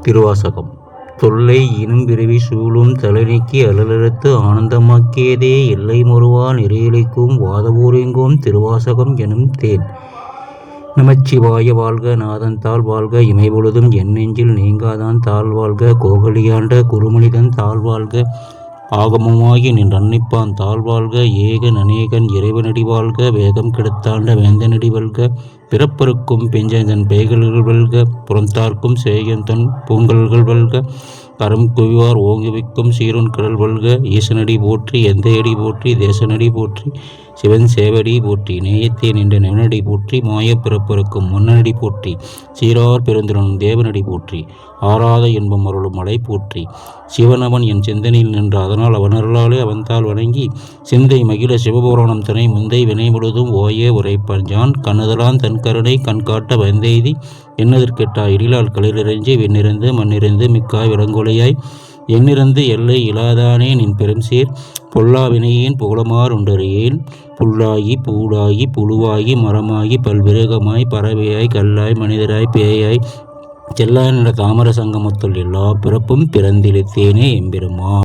திருவாசகம். தொல்லை இனும்பிறவி சூழும் தலைநீக்கி அலலறுத்து ஆனந்தமாக்கியதே எல்லை மொருவா நெறியளிக்கும் வாதவூரெங்கும் திருவாசகம் எனும் தேன். நமச்சிவாய வாழ்க, நாதன் தாள் வாழ்க, இமைபொழுதும் என் நெஞ்சில் நீங்காதான் தாள் வாழ்க, கோகலியாண்ட குருமனிதன் தாள் வாழ்க, ஆகமமாகி நின் அன்னிப்பான் தாள் வாழ்க, ஏகன் அநேகன் இறைவனடி வாழ்க, வேகம் கெடுத்தாண்ட வேந்தனடி வல்க, பிறப்பருக்கும் பெஞ்சதன் பேய்கள்கள் வல்க, புறந்தார்க்கும் சேயந்தன் பூங்கல்கள் வல்க, கரம் குவிவார் ஓங்குவிக்கும் சீருன் கடல் வல்க, ஈசனடி போற்றி எந்தையடி போற்றி தேசனடி போற்றி சிவன் சேவடி போற்றி, நேயத்தே நின்ற நெவனடி போற்றி, மாயப் பிறப்பருக்கும் முன்னடி போற்றி, சீரார் பெருந்திறனும் தேவனடி போற்றி, ஆராத இன்பம் அருளும் மலை போற்றி, சிவனவன் என் சிந்தனையில் நின்ற அதனால் அவனருளாலே அவன்தாள் வணங்கி, சிந்தை மகிழ சிவபுராணம் தனை முந்தை வினை முழுதும் ஓய உரைப்பான் ஜான், கண்ணுதலான் தன் கருணை கண்காட்ட வந்தெய்தி, எண்ணதற்கெட்டா இடிலால் களிரிறைஞ்சி வெண்ணிறந்து மண்ணிறந்து மிக்காய் விளங்கொலையாய், எண்ணிறந்து எல்லை இலாதானே நின் பெரும்சீர், பொல்லா வினையேன் புகழமார் உண்டறியேன், புல்லாகி பூடாகி புழுவாகி மரமாகி பல்விருகமாய் பறவையாய் கல்லாய் மனிதராய் பேயாய் செல்லாய் நின்ற தாமர சங்கமத்துள் எல்லா பிறப்பும் பிறந்திழித்தேனே எம்பெருமான்.